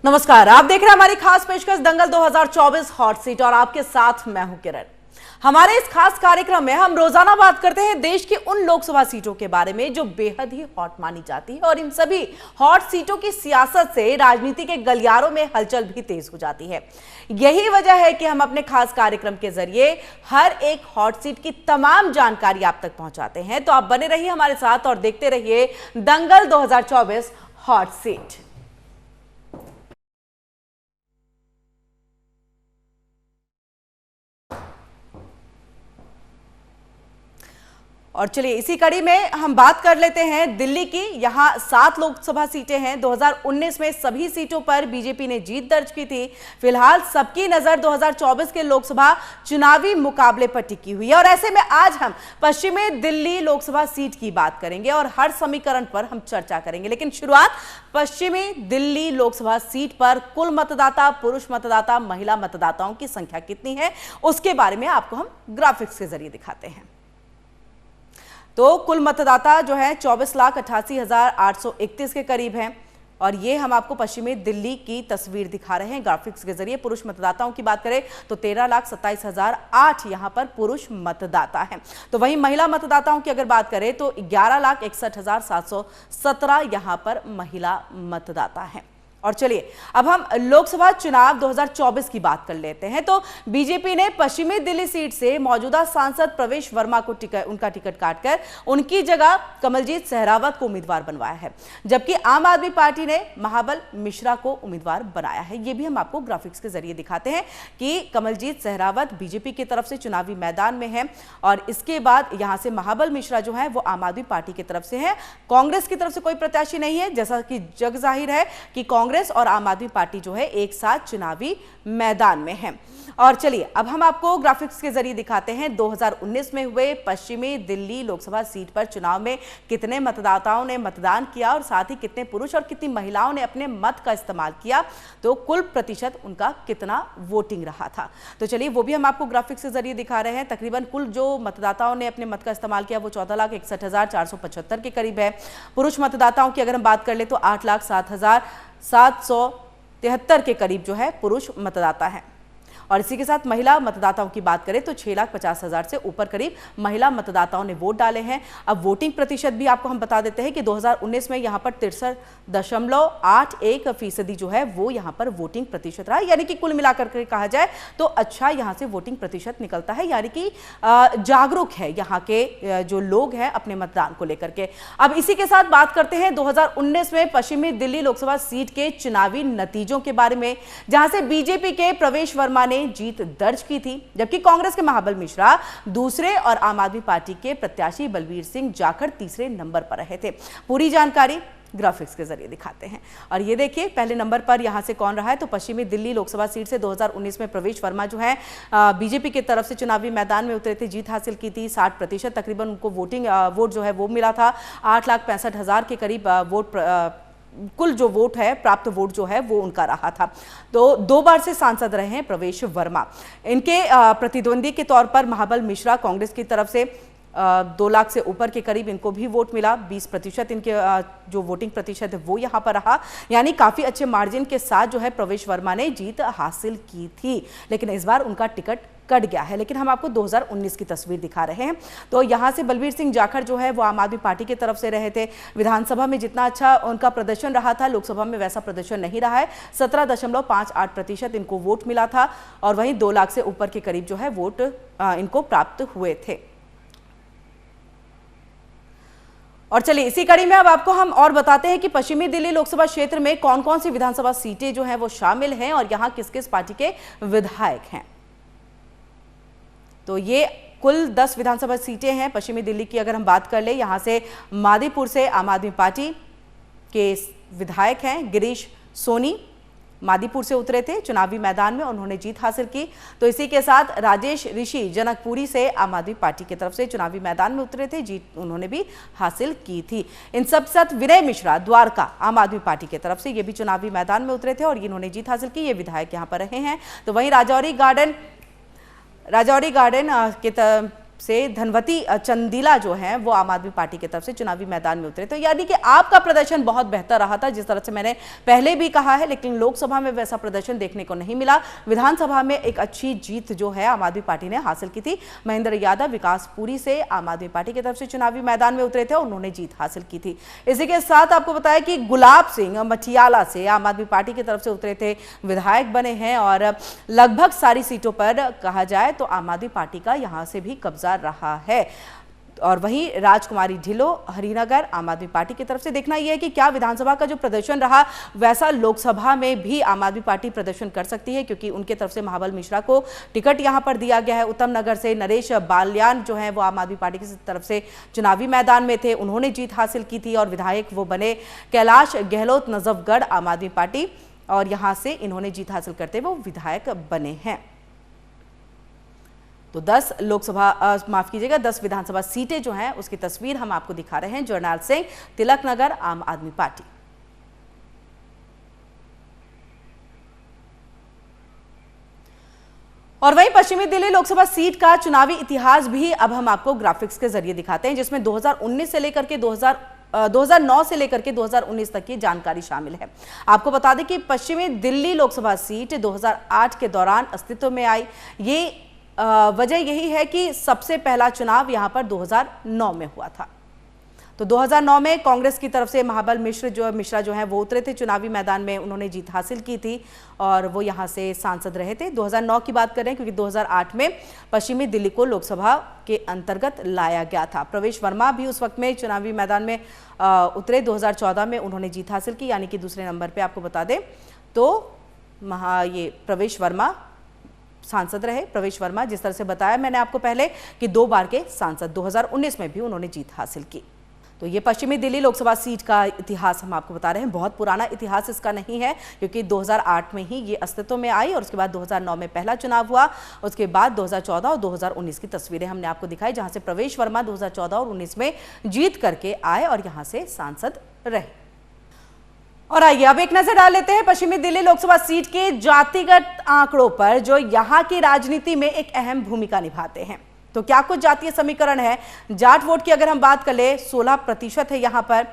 नमस्कार, आप देख रहे हैं हमारी खास पेशकश दंगल 2024 हॉट सीट और आपके साथ मैं हूं किरण। हमारे इस खास कार्यक्रम में हम रोजाना बात करते हैं देश की उन लोकसभा सीटों के बारे में जो बेहद ही हॉट मानी जाती है और इन सभी हॉट सीटों की सियासत से राजनीति के गलियारों में हलचल भी तेज हो जाती है। यही वजह है कि हम अपने खास कार्यक्रम के जरिए हर एक हॉट सीट की तमाम जानकारी आप तक पहुंचाते हैं। तो आप बने रहिए हमारे साथ और देखते रहिए दंगल 2024 हॉट सीट। और चलिए इसी कड़ी में हम बात कर लेते हैं दिल्ली की। यहां 7 लोकसभा सीटें हैं। 2019 में सभी सीटों पर बीजेपी ने जीत दर्ज की थी। फिलहाल सबकी नजर 2024 के लोकसभा चुनावी मुकाबले पर टिकी हुई है और ऐसे में आज हम पश्चिमी दिल्ली लोकसभा सीट की बात करेंगे और हर समीकरण पर हम चर्चा करेंगे। लेकिन शुरुआत पश्चिमी दिल्ली लोकसभा सीट पर कुल मतदाता, पुरुष मतदाता, महिला मतदाताओं की संख्या कितनी है उसके बारे में आपको हम ग्राफिक्स के जरिए दिखाते हैं। तो कुल मतदाता जो है 24,88,831 के करीब हैं और ये हम आपको पश्चिमी दिल्ली की तस्वीर दिखा रहे हैं ग्राफिक्स के जरिए। पुरुष मतदाताओं की बात करें तो 13,27,008 यहां पर पुरुष मतदाता हैं। तो वहीं महिला मतदाताओं की अगर बात करें तो 11,61,717 यहां पर महिला मतदाता हैं। और चलिए अब हम लोकसभा चुनाव 2024 की बात कर लेते हैं। तो बीजेपी ने पश्चिमी दिल्ली सीट से मौजूदा सांसद प्रवेश वर्मा को उनका टिकट काटकर उनकी जगह कमलजीत सहरावत को उम्मीदवार बनवाया है, जबकि आम आदमी पार्टी ने महाबल मिश्रा को उम्मीदवार बनाया है। ये भी हम आपको ग्राफिक्स के जरिए दिखाते हैं कि कमलजीत सहरावत बीजेपी की तरफ से चुनावी मैदान में है और इसके बाद यहां से महाबल मिश्रा जो है वो आम आदमी पार्टी की तरफ से है। कांग्रेस की तरफ से कोई प्रत्याशी नहीं है, जैसा कि जग जाहिर है कि कांग्रेस और आम आदमी पार्टी जो है एक साथ चुनावी मैदान में है। और चलिए अब हम आपको ग्राफिक्स के जरिए दिखाते हैं 2019 में हुए पश्चिमी दिल्ली लोकसभा सीट पर चुनाव में कितने मतदाताओं ने मतदान किया और साथ ही कितने पुरुष और कितनी महिलाओं ने अपने मत का इस्तेमाल किया, तो कुल प्रतिशत उनका कितना वोटिंग रहा था। तो चलिए वो भी हम आपको ग्राफिक्स के जरिए दिखा रहे हैं। तकरीबन कुल जो मतदाताओं ने अपने मत का इस्तेमाल किया वो 14,61,475 के करीब है। पुरुष मतदाताओं की अगर हम बात कर ले तो 8,07,773 के करीब जो है पुरुष मतदाता हैं। और इसी के साथ महिला मतदाताओं की बात करें तो 6,50,000 से ऊपर करीब महिला मतदाताओं ने वोट डाले हैं। अब वोटिंग प्रतिशत भी आपको हम बता देते हैं कि 2019 में यहां पर 63.81% जो है वो यहां पर वोटिंग प्रतिशत रहा, यानी कि कुल मिलाकर के कहा जाए तो अच्छा यहां से वोटिंग प्रतिशत निकलता है, यानी कि जागरूक है यहां के जो लोग हैं अपने मतदान को लेकर के। अब इसी के साथ बात करते हैं 2019 में पश्चिमी दिल्ली लोकसभा सीट के चुनावी नतीजों के बारे में, जहां से बीजेपी के प्रवेश वर्मा ने जीत दर्ज की थी, जबकि कांग्रेस के महाबल मिश्रा दूसरे और आम आदमी पार्टी के प्रत्याशी बलबीर सिंह जाखड़ तीसरे नंबर पर रहे थे। पूरी जानकारी ग्राफिक्स के जरिए दिखाते हैं और ये देखिए पहले नंबर पर यहां से कौन रहा है। तो पश्चिमी दिल्ली लोकसभा सीट से 2019 में प्रवेश वर्मा जो है बीजेपी की तरफ से चुनावी मैदान में उतरे थे, जीत हासिल की थी। 60% तकरीबन उनको वोट जो है वो मिला था। 8,65,000 के करीब वोट कुल जो वोट है, प्राप्त वोट जो है वो उनका रहा था। तो 2 बार से सांसद रहे हैं प्रवेश वर्मा। इनके प्रतिद्वंदी के तौर पर महाबल मिश्रा कांग्रेस की तरफ से 2 लाख से ऊपर के करीब इनको भी वोट मिला। 20% इनके जो वोटिंग प्रतिशत है वो यहाँ पर रहा, यानी काफ़ी अच्छे मार्जिन के साथ जो है प्रवेश वर्मा ने जीत हासिल की थी। लेकिन इस बार उनका टिकट कट गया है। लेकिन हम आपको 2019 की तस्वीर दिखा रहे हैं। तो यहाँ से बलबीर सिंह जाखड़ जो है वो आम आदमी पार्टी की तरफ से रहे थे। विधानसभा में जितना अच्छा उनका प्रदर्शन रहा था, लोकसभा में वैसा प्रदर्शन नहीं रहा है। 17.58% इनको वोट मिला था और वहीं 2 लाख से ऊपर के करीब जो है वोट इनको प्राप्त हुए थे। और चलिए इसी कड़ी में अब आपको हम और बताते हैं कि पश्चिमी दिल्ली लोकसभा क्षेत्र में कौन कौन सी विधानसभा सीटें जो हैं वो शामिल हैं और यहाँ किस किस पार्टी के विधायक हैं। तो ये कुल 10 विधानसभा सीटें हैं पश्चिमी दिल्ली की। अगर हम बात कर ले, यहाँ से मादीपुर से आम आदमी पार्टी के विधायक हैं गिरीश सोनी, मादीपुर से उतरे थे चुनावी मैदान में, उन्होंने जीत हासिल की। तो इसी के साथ राजेश ऋषि जनकपुरी से आम आदमी पार्टी की तरफ से चुनावी मैदान में उतरे थे, जीत उन्होंने भी हासिल की थी। इन सब साथ विनय मिश्रा द्वारका आम आदमी पार्टी की तरफ से ये भी चुनावी मैदान में उतरे थे और इन्होंने जीत हासिल की। ये विधायक यहाँ पर रहे हैं। तो वहीं राजौरी गार्डन से धनवती चंदीला जो हैं वो आम आदमी पार्टी की तरफ से चुनावी मैदान में उतरे। तो यानी कि आपका प्रदर्शन बहुत बेहतर रहा था, जिस तरह से मैंने पहले भी कहा है, लेकिन लोकसभा में वैसा प्रदर्शन देखने को नहीं मिला। विधानसभा में एक अच्छी जीत जो है आम आदमी पार्टी ने हासिल की थी। महेंद्र यादव विकासपुरी से आम आदमी पार्टी की तरफ से चुनावी मैदान में उतरे थे और उन्होंने जीत हासिल की थी। इसी के साथ आपको बताया कि गुलाब सिंह मटियाला से आम आदमी पार्टी की तरफ से उतरे थे, विधायक बने हैं और लगभग सारी सीटों पर कहा जाए तो आम आदमी पार्टी का यहां से भी कब्जा रहा है। और वहीं राजकुमारी ढिल्लो हरिनगर आम आदमी पार्टी की तरफ से देखना यह है कि क्या विधानसभा का जो प्रदर्शन रहा वैसा लोकसभा में भी आम आदमी पार्टी प्रदर्शन कर सकती है, क्योंकि उनके तरफ से महाबल मिश्रा को टिकट यहां पर दिया गया है। उत्तम नगर से नरेश बाल्यान जो है वो आम आदमी पार्टी की तरफ से चुनावी मैदान में थे, उन्होंने जीत हासिल की थी और विधायक वो बने। कैलाश गहलोत नजफगढ़ आम आदमी पार्टी, और यहां से इन्होंने जीत हासिल करते हुए वो विधायक बने हैं। तो 10 विधानसभा सीटें जो हैं उसकी तस्वीर हम आपको दिखा रहे हैं। जरनैल सिंह तिलक नगर आम आदमी पार्टी। और वहीं पश्चिमी दिल्ली लोकसभा सीट का चुनावी इतिहास भी अब हम आपको ग्राफिक्स के जरिए दिखाते हैं, जिसमें 2009 से लेकर के 2019 तक की जानकारी शामिल है। आपको बता दें कि पश्चिमी दिल्ली लोकसभा सीट 2008 के दौरान अस्तित्व में आई। ये वजह यही है कि सबसे पहला चुनाव यहां पर 2009 में हुआ था। तो 2009 में कांग्रेस की तरफ से महाबल मिश्रा जो है वो उतरे थे चुनावी मैदान में, उन्होंने जीत हासिल की थी और वो यहां से सांसद रहे थे। 2009 की बात करें क्योंकि 2008 में पश्चिमी दिल्ली को लोकसभा के अंतर्गत लाया गया था। प्रवेश वर्मा भी उस वक्त में चुनावी मैदान में उतरे। 2014 में उन्होंने जीत हासिल की, यानी कि दूसरे नंबर पर आपको बता दें तो ये प्रवेश वर्मा सांसद रहे। प्रवेश वर्मा, जिस तरह से बताया मैंने आपको पहले कि 2 बार के सांसद, 2019 में भी उन्होंने जीत हासिल की। तो ये पश्चिमी दिल्ली लोकसभा सीट का इतिहास हम आपको बता रहे हैं। बहुत पुराना इतिहास इसका नहीं है, क्योंकि 2008 में ही ये अस्तित्व में आई और उसके बाद 2009 में पहला चुनाव हुआ। उसके बाद 2014 और 2019 की तस्वीरें हमने आपको दिखाई, जहां से प्रवेश वर्मा 2014 और 19 में जीत करके आए और यहां से सांसद रहे। और आइए अब एक नजर डाल लेते हैं पश्चिमी दिल्ली लोकसभा सीट के जातिगत आंकड़ों पर, जो यहां की राजनीति में एक अहम भूमिका निभाते हैं। तो क्या कुछ जातीय समीकरण है? जाट वोट की अगर हम बात कर ले 16% है यहां पर।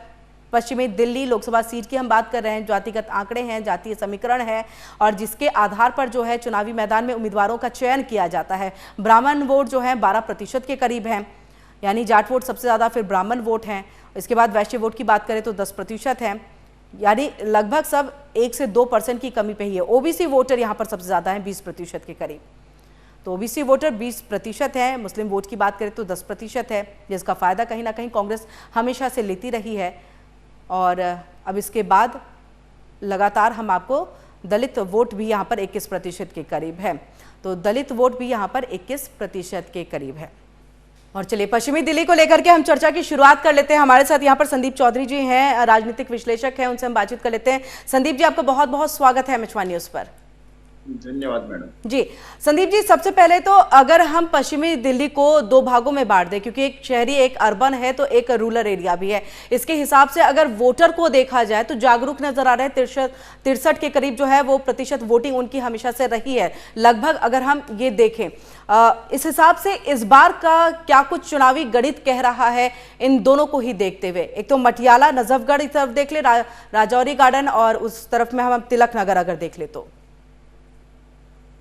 पश्चिमी दिल्ली लोकसभा सीट की हम बात कर रहे हैं, जातिगत आंकड़े हैं, जातीय समीकरण है और जिसके आधार पर जो है चुनावी मैदान में उम्मीदवारों का चयन किया जाता है। ब्राह्मण वोट जो है 12% के करीब है, यानी जाट वोट सबसे ज्यादा, फिर ब्राह्मण वोट हैं। इसके बाद वैश्य वोट की बात करें तो 10% है, यानी लगभग सब 1 से 2% की कमी पे ही है। ओबीसी वोटर यहाँ पर सबसे ज़्यादा है 20% के करीब। तो ओबीसी वोटर 20% है। मुस्लिम वोट की बात करें तो 10% है, जिसका फ़ायदा कहीं ना कहीं कांग्रेस हमेशा से लेती रही है। और अब इसके बाद लगातार हम आपको दलित वोट भी यहाँ पर 21% के करीब है। तो दलित वोट भी यहाँ पर 21% के करीब है। और चलिए पश्चिमी दिल्ली को लेकर के हम चर्चा की शुरुआत कर लेते हैं। हमारे साथ यहाँ पर संदीप चौधरी जी हैं, राजनीतिक विश्लेषक हैं, उनसे हम बातचीत कर लेते हैं। संदीप जी, आपका बहुत बहुत स्वागत है एमएच1 न्यूज़ पर। धन्यवाद मैडम जी। संदीप जी, सबसे पहले तो अगर हम पश्चिमी दिल्ली को 2 भागों में बांट दें, क्योंकि एक शहरी एक अर्बन है तो एक रूरल एरिया भी है, इसके हिसाब से अगर वोटर को देखा जाए तो जागरूक नजर आ रहे हैं। 63 के करीब जो है वो प्रतिशत वोटिंग उनकी हमेशा से रही है लगभग, अगर हम ये देखें। इस हिसाब से इस बार का क्या कुछ चुनावी गणित कह रहा है इन दोनों को ही देखते हुए? एक तो मटियाला नजफगढ़ की तरफ देख ले, राजौरी गार्डन, और उस तरफ में हम तिलक नगर अगर देख ले तो।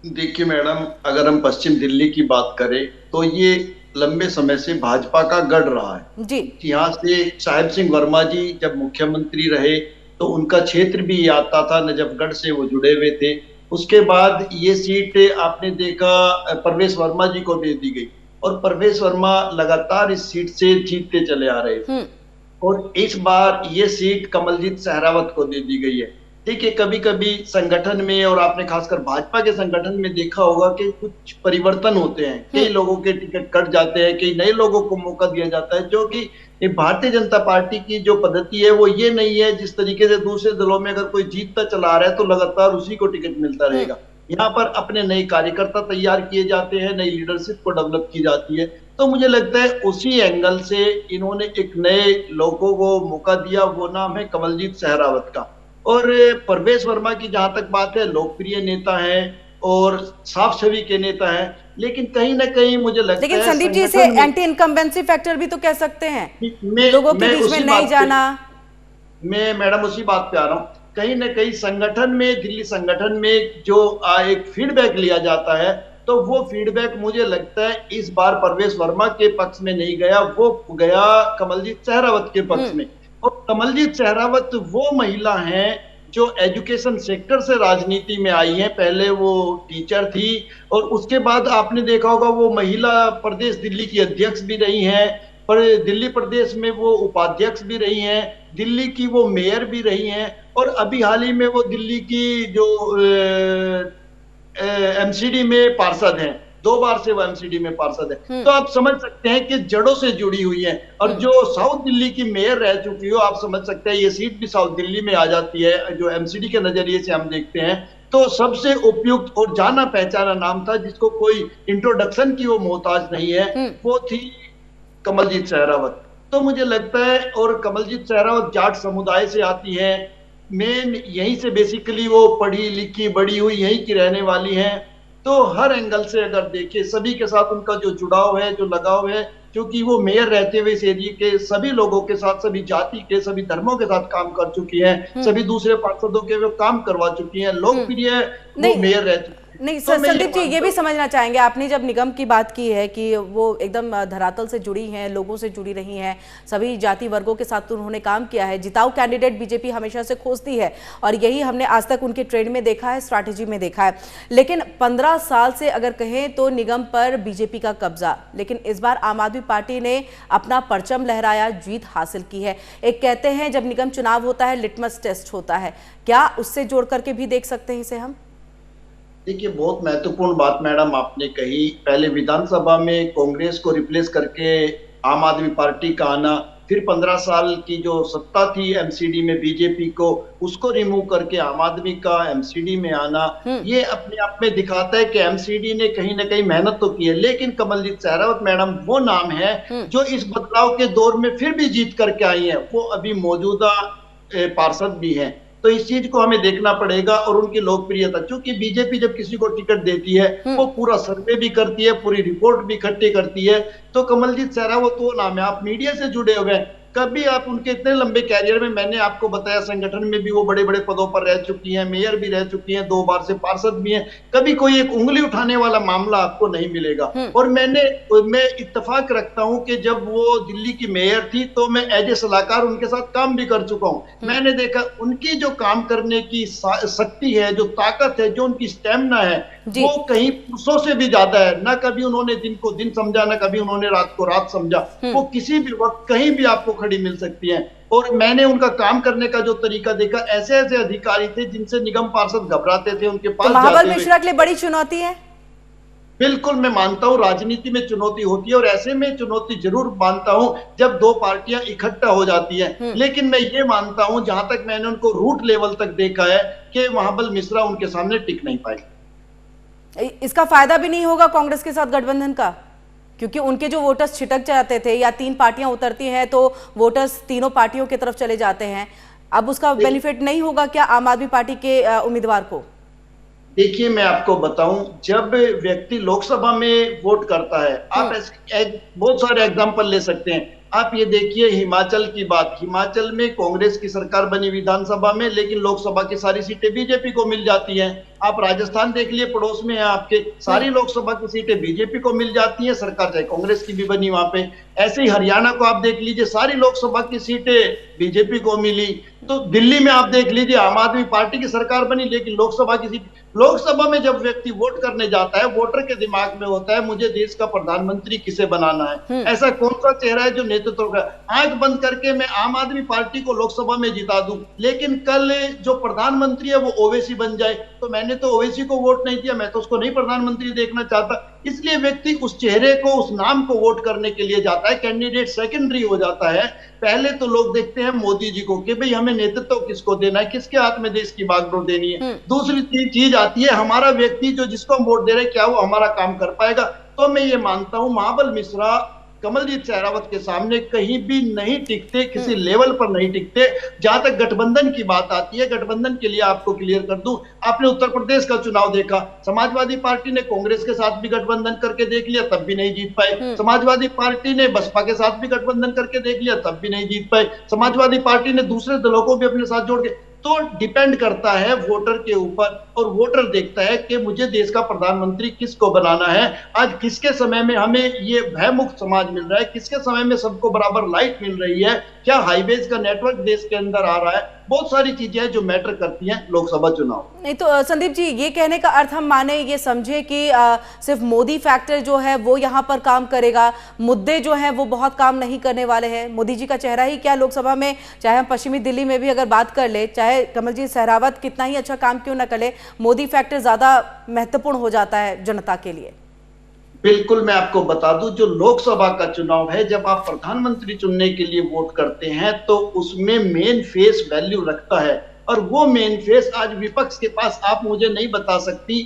देखिए मैडम, अगर हम पश्चिम दिल्ली की बात करें तो ये लंबे समय से भाजपा का गढ़ रहा है जी। यहाँ से साहिब सिंह वर्मा जी जब मुख्यमंत्री रहे तो उनका क्षेत्र भी आता था, नजफगढ़ से वो जुड़े हुए थे। उसके बाद ये सीट आपने देखा प्रवेश वर्मा जी को दे दी गई और प्रवेश वर्मा लगातार इस सीट से जीतते चले आ रहे थे और इस बार ये सीट कमलजीत सहरावत को दे दी गई है। देखिए, कभी कभी संगठन में और आपने खासकर भाजपा के संगठन में देखा होगा कि कुछ परिवर्तन होते हैं, कई लोगों के टिकट कट जाते हैं, कई नए लोगों को मौका दिया जाता है, जो कि भारतीय जनता पार्टी की जो पद्धति है वो ये नहीं है जिस तरीके से दूसरे दलों में अगर कोई जीतता चला आ रहा है तो लगातार उसी को टिकट मिलता रहेगा। यहाँ पर अपने नए कार्यकर्ता तैयार किए जाते हैं, नई लीडरशिप को डेवलप की जाती है। तो मुझे लगता है उसी एंगल से इन्होंने एक नए लोगों को मौका दिया, वो नाम है कमलजीत सहरावत का। और प्रवेश वर्मा की जहां तक बात है, लोकप्रिय नेता हैं और साफ छवि के नेता हैं, लेकिन कहीं ना कहीं मुझे लगता लेकिन है संदीप जी, इसे एंटी इनकम्बेंसी फैक्टर भी तो कह सकते हैं, लोगों के बीच में नहीं जाना। मैं मैडम उसी बात पे आ रहा हूँ। कहीं ना कहीं संगठन में, दिल्ली संगठन में जो एक फीडबैक लिया जाता है, तो वो फीडबैक मुझे लगता है इस बार परवेश वर्मा के पक्ष में नहीं गया, वो गया कमलजीत सहरावत के पक्ष में। और कमलजीत सहरावत वो महिला हैं जो एजुकेशन सेक्टर से राजनीति में आई हैं। पहले वो टीचर थी और उसके बाद आपने देखा होगा वो महिला प्रदेश दिल्ली की अध्यक्ष भी रही हैं, पर दिल्ली प्रदेश में वो उपाध्यक्ष भी रही हैं, दिल्ली की वो मेयर भी रही हैं, और अभी हाल ही में वो दिल्ली की जो एमसीडी में पार्षद हैं, 2 बार से वो एमसीडी में पार्षद है। तो आप समझ सकते हैं कि जड़ों से जुड़ी हुई है। और जो साउथ दिल्ली की मेयर रह चुकी हो, आप समझ सकते हैं ये सीट भी साउथ दिल्ली में आ जाती है, जो एमसीडी के नजरिए से हम देखते हैं। तो सबसे उपयुक्त और जाना पहचाना नाम था जिसको कोई इंट्रोडक्शन की वो मोहताज नहीं है, वो थी कमलजीत सहरावत। तो मुझे लगता है, और कमलजीत सहरावत जाट समुदाय से आती है, मेन यहीं से बेसिकली वो पढ़ी लिखी बड़ी हुई यहीं की रहने वाली हैं। तो हर एंगल से अगर देखें, सभी के साथ उनका जो जुड़ाव है, जो लगाव है, क्योंकि वो मेयर रहते हुए इस एरिया के सभी लोगों के साथ, सभी जाति के, सभी धर्मों के साथ काम कर चुकी हैं, सभी दूसरे पार्षदों के वो काम करवा चुकी हैं, लोकप्रिय वो मेयर रह चुकी है। नहीं सर, संदीप जी ये भी समझना चाहेंगे, आपने जब निगम की बात की है कि वो एकदम धरातल से जुड़ी हैं, लोगों से जुड़ी रही हैं, सभी जाति वर्गों के साथ उन्होंने काम किया है। जिताऊ कैंडिडेट बीजेपी हमेशा से खोजती है और यही हमने आज तक उनके ट्रेंड में देखा है, स्ट्रैटेजी में देखा है। लेकिन 15 साल से अगर कहें तो निगम पर बीजेपी का कब्जा, लेकिन इस बार आम आदमी पार्टी ने अपना परचम लहराया, जीत हासिल की है। एक कहते हैं जब निगम चुनाव होता है लिटमस टेस्ट होता है, क्या उससे जोड़ करके भी देख सकते हैं इसे हम? देखिए, बहुत महत्वपूर्ण बात मैडम आपने कही। पहले विधानसभा में कांग्रेस को रिप्लेस करके आम आदमी पार्टी का आना, फिर 15 साल की जो सत्ता थी एमसीडी में बीजेपी को, उसको रिमूव करके आम आदमी का एमसीडी में आना, ये अपने आप में दिखाता है कि एमसीडी ने कहीं ना कहीं मेहनत तो की है। लेकिन कमलजीत सहरावत मैडम वो नाम है जो इस बदलाव के दौर में फिर भी जीत करके आई है। वो अभी मौजूदा पार्षद भी हैं, तो इस चीज को हमें देखना पड़ेगा। और उनकी लोकप्रियता, क्योंकि बीजेपी जब किसी को टिकट देती है वो पूरा सर्वे भी करती है, पूरी रिपोर्ट भी इकट्ठी करती है। तो कमलजीत सहरावत वो नाम है। आप मीडिया से जुड़े हुए हैं, कभी आप उनके इतने लंबे कैरियर में, मैंने आपको बताया संगठन में भी वो बड़े बड़े पदों पर रह चुकी हैं, मेयर भी रह चुकी हैं, 2 बार से पार्षद भी हैं, कभी कोई एक उंगली उठाने वाला मामला आपको नहीं मिलेगा। और मैं इत्तेफाक रखता हूं कि जब वो दिल्ली की मेयर थी तो मैं एज ए सलाहकार उनके साथ काम भी कर चुका हूं। मैंने देखा उनकी जो काम करने की शक्ति है, जो ताकत है, जो उनकी स्टेमिना है, वो कहीं पुरुषों से भी ज्यादा है। ना कभी उन्होंने दिन को दिन समझा, ना कभी उन्होंने रात को रात समझा। वो किसी भी वक्त कहीं भी आपको खड़ी मिल सकती है। और मैंने उनका काम करने का जो तरीका देखा, ऐसे ऐसे अधिकारी थे जिनसे निगम पार्षद घबराते थे उनके पास। महाबल मिश्रा के लिए बड़ी चुनौती है। बिल्कुल, मैं मानता हूं राजनीति में चुनौती होती है, और ऐसे में चुनौती जरूर मानता हूं जब 2 पार्टियां इकट्ठा हो जाती हैं। लेकिन मैं ये मानता हूं, जहां तक मैंने उनको रूट लेवल तक देखा है, कि महाबल मिश्रा उनके सामने टिक नहीं पाए। इसका फायदा भी नहीं होगा कांग्रेस के साथ गठबंधन का, क्योंकि उनके जो वोटर्स छिटक जाते थे, या 3 पार्टियां उतरती हैं तो वोटर्स तीनों पार्टियों की तरफ चले जाते हैं। अब उसका बेनिफिट नहीं होगा क्या आम आदमी पार्टी के उम्मीदवार को? देखिए, मैं आपको बताऊं, जब व्यक्ति लोकसभा में वोट करता है, आप बहुत सारे एग्जांपल ले सकते हैं। आप ये देखिए हिमाचल की बात, हिमाचल में कांग्रेस की सरकार बनी विधानसभा में, लेकिन लोकसभा की सारी सीटें बीजेपी को मिल जाती हैं। आप राजस्थान देख लिए, पड़ोस में है आपके, सारी लोकसभा की सीटें बीजेपी को मिल जाती हैं, सरकार चाहे कांग्रेस की भी बनी वहां पे। ऐसे ही हरियाणा को आप देख लीजिए, सारी लोकसभा की सीटें बीजेपी को मिली। तो दिल्ली में आप देख लीजिए, आम आदमी पार्टी की सरकार बनी, लेकिन लोकसभा की सीट, लोकसभा में जब व्यक्ति वोट करने जाता है, वोटर के दिमाग में होता है मुझे देश का प्रधानमंत्री किसे बनाना है, ऐसा कौन सा चेहरा है जो नेतृत्व का। आंख बंद करके मैं आम आदमी पार्टी को लोकसभा में जिता दूं, लेकिन कल जो प्रधानमंत्री है वो ओवैसी बन जाए, तो मैंने तो ओवैसी को वोट नहीं दिया, मैं तो उसको नहीं प्रधानमंत्री देखना चाहता। इसलिए व्यक्ति उस चेहरे को, उस नाम को वोट करने के लिए जाता है। कैंडिडेट सेकेंडरी हो जाता है। पहले तो लोग देखते हैं मोदी जी को कि भाई हमें नेतृत्व किसको देना है, किसके हाथ में देश की बागडोर देनी है। दूसरी चीज आती है हमारा व्यक्ति, जो जिसको हम वोट दे रहे हैं, क्या वो हमारा काम कर पाएगा। तो मैं ये मानता हूं महाबल मिश्रा कमलजीत सहरावत के सामने कहीं भी नहीं टिकते, किसी लेवल पर नहीं टिकते। जहां तक गठबंधन की बात आती है, गठबंधन के लिए आपको क्लियर कर दूं, आपने उत्तर प्रदेश का चुनाव देखा, समाजवादी पार्टी ने कांग्रेस के साथ भी गठबंधन करके देख लिया, तब भी नहीं जीत पाए। समाजवादी पार्टी ने बसपा के साथ भी गठबंधन करके देख लिया, तब भी नहीं जीत पाए। समाजवादी पार्टी ने दूसरे दलों को भी अपने साथ जोड़ के, तो डिपेंड करता है वोटर के ऊपर, और वोटर देखता है कि मुझे देश का प्रधानमंत्री किसको बनाना है। आज किसके समय में हमें ये भयमुक्त समाज मिल रहा है, किसके समय में सबको बराबर लाइट मिल रही है, क्या हाईवेज का नेटवर्क देश के अंदर आ रहा है, बहुत सारी चीजें हैं जो मैटर करती हैं लोकसभा चुनाव। नहीं तो संदीप जी, ये कहने का अर्थ हम माने, ये समझे कि सिर्फ मोदी फैक्टर जो है वो यहाँ पर काम करेगा, मुद्दे जो हैं वो बहुत काम नहीं करने वाले हैं। मोदी जी का चेहरा ही क्या लोकसभा में, चाहे हम पश्चिमी दिल्ली में भी अगर बात कर ले, चाहे कमलजीत सहरावत कितना ही अच्छा काम क्यों न करे, मोदी फैक्टर ज्यादा महत्वपूर्ण हो जाता है जनता के लिए। बिल्कुल, मैं आपको बता दूं, जो लोकसभा का चुनाव है, जब आप प्रधानमंत्री चुनने के लिए वोट करते हैं तो उसमें मेन फेस वैल्यू रखता है, और वो मेन फेस आज विपक्ष के पास, आप मुझे नहीं बता सकती,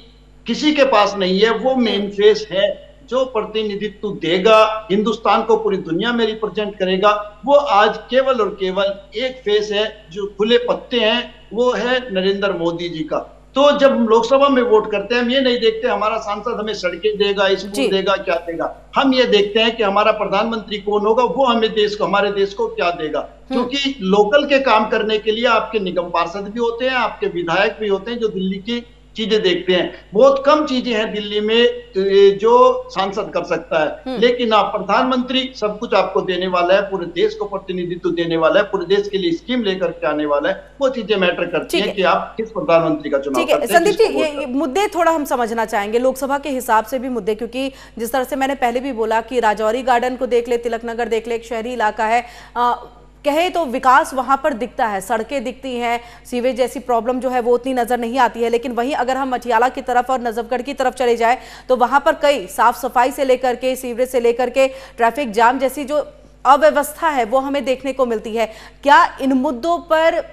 किसी के पास नहीं है। वो मेन फेस है जो प्रतिनिधित्व देगा, हिंदुस्तान को पूरी दुनिया में रिप्रेजेंट करेगा। वो आज केवल और केवल एक फेस है जो खुले पत्ते हैं, वो है नरेंद्र मोदी जी का। तो जब हम लोकसभा में वोट करते हैं, हम ये नहीं देखते हमारा सांसद हमें सड़कें देगा, स्कूल देगा, क्या देगा। हम ये देखते हैं कि हमारा प्रधानमंत्री कौन होगा, वो हमें देश को, हमारे देश को क्या देगा। क्योंकि लोकल के काम करने के लिए आपके निगम पार्षद भी होते हैं, आपके विधायक भी होते हैं जो दिल्ली की चीजें देखते हैं। बहुत कम चीजें हैं दिल्ली में जो सांसद कर सकता है, लेकिन आप प्रधानमंत्री सब कुछ आपको देने वाला है, पूरे देश को प्रतिनिधित्व देने वाला है, पूरे देश के लिए स्कीम लेकर के आने वाला है। वो चीजें मैटर करती हैं कि आप किस प्रधानमंत्री का चुनाव करते हैं। संदीप जी, ये मुद्दे थोड़ा हम समझना चाहेंगे लोकसभा के हिसाब से भी मुद्दे, क्योंकि जिस तरह से मैंने पहले भी बोला कि राजौरी गार्डन को देख ले, तिलक नगर देख ले, एक शहरी इलाका है, कहे तो विकास वहां पर दिखता है, सड़कें दिखती हैं, सीवेज जैसी प्रॉब्लम जो है वो उतनी नजर नहीं आती है। लेकिन वहीं अगर हम मटियाला की तरफ और नजफगढ़ की तरफ चले जाए तो वहां पर कई साफ सफाई से लेकर के, सीवरेज से लेकर के, ट्रैफिक जाम जैसी जो अव्यवस्था है वो हमें देखने को मिलती है। क्या इन मुद्दों पर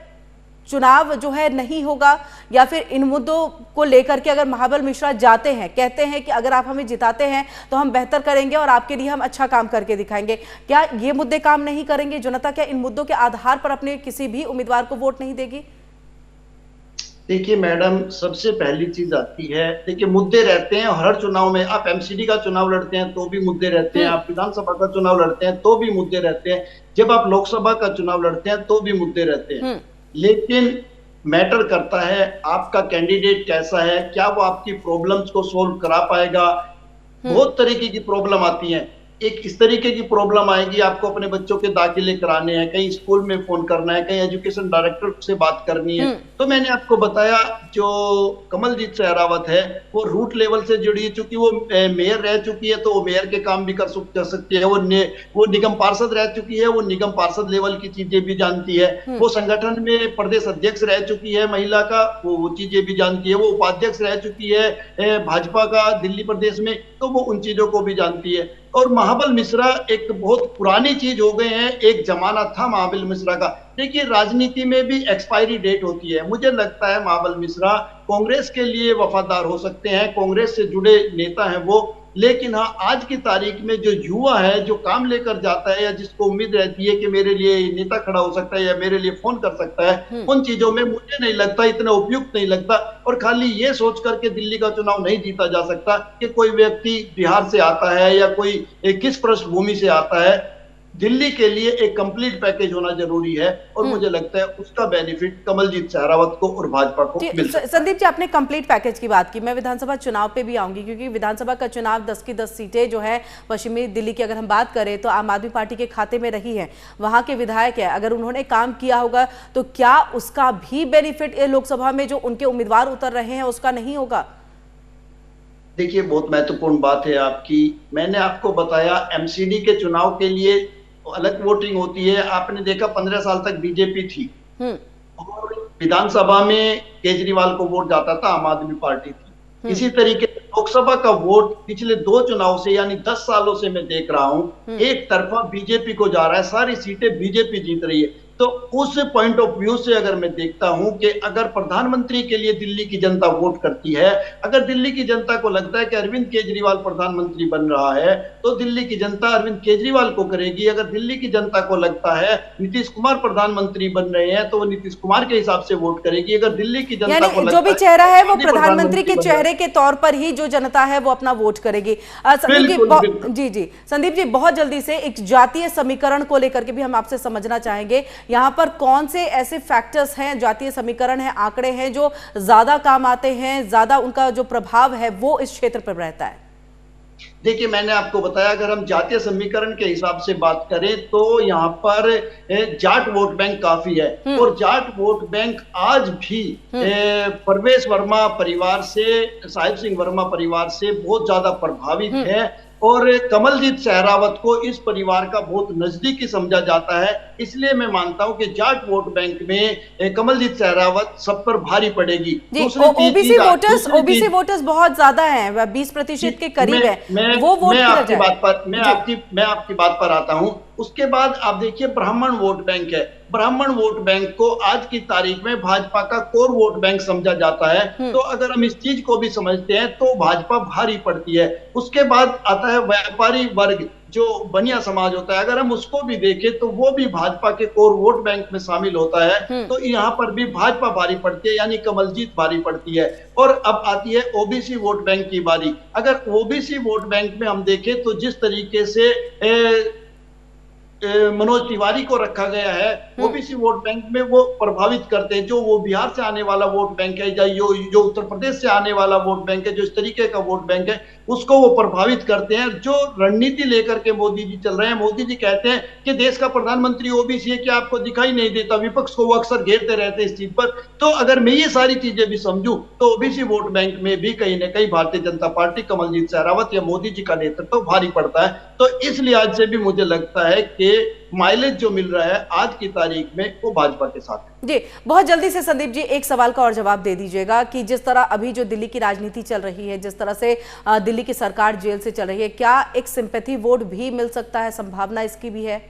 चुनाव जो है नहीं होगा, या फिर इन मुद्दों को लेकर के अगर महाबल मिश्रा जाते हैं, कहते हैं कि अगर आप हमें जिताते हैं तो हम बेहतर करेंगे और आपके लिए हम अच्छा काम करके दिखाएंगे, क्या ये मुद्दे काम नहीं करेंगे? जनता क्या इन मुद्दों के आधार पर अपने किसी भी उम्मीदवार को वोट नहीं देगी? देखिए मैडम, सबसे पहली चीज आती है, देखिए मुद्दे रहते हैं हर चुनाव में। आप एमसीडी का चुनाव लड़ते हैं तो भी मुद्दे रहते हैं, आप विधानसभा का चुनाव लड़ते हैं तो भी मुद्दे रहते हैं, जब आप लोकसभा का चुनाव लड़ते हैं तो भी मुद्दे रहते हैं। लेकिन मैटर करता है आपका कैंडिडेट कैसा है, क्या वो आपकी प्रॉब्लम्स को सोल्व करा पाएगा। बहुत तरीके की प्रॉब्लम आती हैं। एक इस तरीके की प्रॉब्लम आएगी, आपको अपने बच्चों के दाखिले कराने हैं, कहीं स्कूल में फोन करना है, कहीं एजुकेशन डायरेक्टर से बात करनी है। तो मैंने आपको बताया जो कमलजीत सहरावत है वो रूट लेवल से जुड़ी है, चूंकि वो मेयर रह चुकी है तो वो मेयर के काम भी कर सकती है। वो निगम पार्षद रह चुकी है, वो निगम पार्षद लेवल की चीजें भी जानती है। वो संगठन में प्रदेश अध्यक्ष रह चुकी है महिला का, वो चीजें भी जानती है। वो उपाध्यक्ष रह चुकी है भाजपा का दिल्ली प्रदेश में, तो वो उन चीजों को भी जानती है। और महाबल मिश्रा एक बहुत पुरानी चीज हो गए हैं, एक जमाना था महाबल मिश्रा का। देखिए राजनीति में भी एक्सपायरी डेट होती है। मुझे लगता है महाबल मिश्रा कांग्रेस के लिए वफादार हो सकते हैं, कांग्रेस से जुड़े नेता हैं वो, लेकिन हाँ आज की तारीख में जो युवा है जो काम लेकर जाता है या जिसको उम्मीद रहती है कि मेरे लिए नेता खड़ा हो सकता है या मेरे लिए फोन कर सकता है, उन चीजों में मुझे नहीं लगता, इतना उपयुक्त नहीं लगता। और खाली ये सोच करके दिल्ली का चुनाव नहीं जीता जा सकता कि कोई व्यक्ति बिहार से आता है या कोई किस पृष्ठभूमि से आता है। दिल्ली के लिए एक कंप्लीट पैकेज होना जरूरी है, और मुझे लगता है उसका बेनिफिट कमलजीत सहरावत को और भाजपा को मिल सकता है। संदीप जी, आपने कंप्लीट पैकेज की बात की, मैं विधानसभा चुनाव पे भी आऊंगी, क्योंकि विधानसभा का चुनाव 10 की 10 सीटें जो है पश्चिमी दिल्ली की अगर हम बात करें तो आम आदमी पार्टी के खाते में रही है, वहां के विधायक है, अगर उन्होंने काम किया होगा तो क्या उसका भी बेनिफिट लोकसभा में जो उनके उम्मीदवार उतर रहे हैं उसका नहीं होगा? देखिए बहुत महत्वपूर्ण बात है आपकी। मैंने आपको बताया एमसीडी के चुनाव के लिए अलग वोटिंग होती है। आपने देखा 15 साल तक बीजेपी थी और विधानसभा में केजरीवाल को वोट जाता था, आम आदमी पार्टी थी। इसी तरीके से लोकसभा का वोट पिछले 2 चुनाव से यानी 10 सालों से मैं देख रहा हूं एक तरफा बीजेपी को जा रहा है, सारी सीटें बीजेपी जीत रही है। तो उस पॉइंट ऑफ व्यू से अगर मैं देखता हूं कि अगर प्रधानमंत्री के लिए दिल्ली की जनता वोट करती है, अगर दिल्ली की जनता को लगता है कि अरविंद केजरीवाल प्रधानमंत्री बन रहा है, तो दिल्ली की जनता अरविंद केजरीवाल को करेगी। अगर दिल्ली की जनता को लगता है नीतीश कुमार प्रधानमंत्री बन रहे हैं, तो वो नीतीश कुमार के हिसाब से वोट करेगी। अगर दिल्ली की जनता को जो भी चेहरा है वो प्रधानमंत्री के चेहरे के तौर पर ही जो जनता है वो अपना वोट करेगी। संदीप जी संदीप जी, बहुत जल्दी से एक जातीय समीकरण को लेकर के भी हम आपसे समझना चाहेंगे, यहाँ पर कौन से ऐसे फैक्टर्स हैं, जातीय समीकरण है, आंकड़े हैं जो ज्यादा काम आते हैं, ज्यादा उनका जो प्रभाव है वो इस क्षेत्र पर रहता है? देखिए, मैंने आपको बताया, अगर हम जातीय समीकरण के हिसाब से बात करें तो यहाँ पर जाट वोट बैंक काफी है, और जाट वोट बैंक आज भी परवेश वर्मा परिवार से, साहिब सिंह वर्मा परिवार से बहुत ज्यादा प्रभावित है, और कमलजीत सहरावत को इस परिवार का बहुत नजदीकी समझा जाता है। इसलिए मैं मानता हूं कि जाट वोट बैंक में कमलजीत सहरावत सब पर भारी पड़ेगी। ओबीसी वोटर्स बहुत ज्यादा हैं, 20% के करीब है, वो वोट मैं आपकी बात पर आता हूं। उसके बाद आप देखिए, ब्राह्मण वोट बैंक है। ब्राह्मण वोट बैंक को आज की तारीख में भाजपा का कोर वोट बैंक समझा जाता है। तो अगर हम इस चीज को भी समझते हैं तो भाजपा भारी पड़ती है। उसके बाद आता है व्यापारी वर्ग, जो बनिया समाज होता है, अगर हम उसको भी देखें तो वो भी भाजपा के कोर वोट बैंक में शामिल होता है। तो यहाँ पर भी भाजपा भारी पड़ती है, यानी कमलजीत भारी पड़ती है। और अब आती है ओबीसी वोट बैंक की बारी। अगर ओबीसी वोट बैंक में हम देखें तो जिस तरीके से मनोज तिवारी को रखा गया है ओबीसी वोट बैंक में, वो प्रभावित करते हैं। जो वो बिहार से आने वाला वोट बैंक है, या जो उत्तर प्रदेश से आने वाला वोट बैंक है, जो इस तरीके का वोट बैंक है, उसको वो प्रभावित करते हैं। जो रणनीति लेकर के मोदी जी चल रहे हैं, मोदी जी कहते हैं कि देश का प्रधानमंत्री ओबीसी है, क्या आपको दिखाई नहीं देता? विपक्ष को वो अक्सर घेरते रहते हैं इस चीज पर। तो अगर मैं ये सारी चीजें भी समझूं तो ओबीसी वोट बैंक में भी कहीं ना कहीं भारतीय जनता पार्टी, कमलजीत सहरावत या मोदी जी का नेतृत्व भारी पड़ता है। तो इस लिहाज से भी मुझे लगता है कि माइलेज जो मिल रहा है आज की तारीख में वो भाजपा के साथ है। जी, बहुत जल्दी से संदीप जी एक सवाल का और जवाब दे दीजिएगा कि जिस तरह अभी जो दिल्ली की राजनीति चल रही है, जिस तरह से दिल्ली की सरकार जेल से चल रही है, क्या एक सिंपैथी वोट भी मिल सकता है? संभावना इसकी भी है?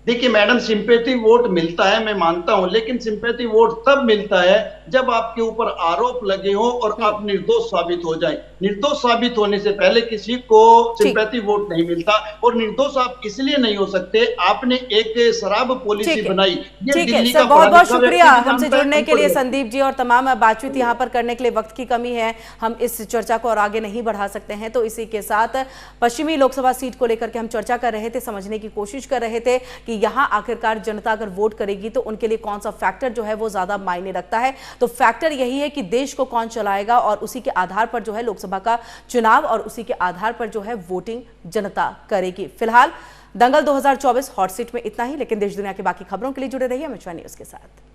देखिए मैडम, सिंपैथी वोट मिलता है, मैं मानता हूं, लेकिन सिंपैथी वोट तब मिलता है जब आपके ऊपर आरोप लगे हो और आप निर्दोष साबित हो जाएं। निर्दोष साबित होने से पहले किसी को सिंपैथी वोट नहीं मिलता। और निर्दोष आप इसलिए नहीं हो सकते, आपने एक शराब पॉलिसी बनाई। ठीक है सर, बहुत बहुत शुक्रिया हमसे जुड़ने के लिए संदीप जी, और तमाम बातचीत यहाँ पर करने के लिए। वक्त की कमी है, हम इस चर्चा को और आगे नहीं बढ़ा सकते हैं। तो इसी के साथ पश्चिमी लोकसभा सीट को लेकर के हम चर्चा कर रहे थे, समझने की कोशिश कर रहे थे कि यहाँ आखिरकार जनता अगर वोट करेगी तो उनके लिए कौन सा फैक्टर जो है वो ज्यादा मायने रखता है। तो फैक्टर यही है कि देश को कौन चलाएगा, और उसी के आधार पर जो है लोकसभा का चुनाव, और उसी के आधार पर जो है वोटिंग जनता करेगी। फिलहाल दंगल 2024 हॉट सीट में इतना ही, लेकिन देश दुनिया की बाकी खबरों के लिए जुड़े रहिए अमित न्यूज के साथ।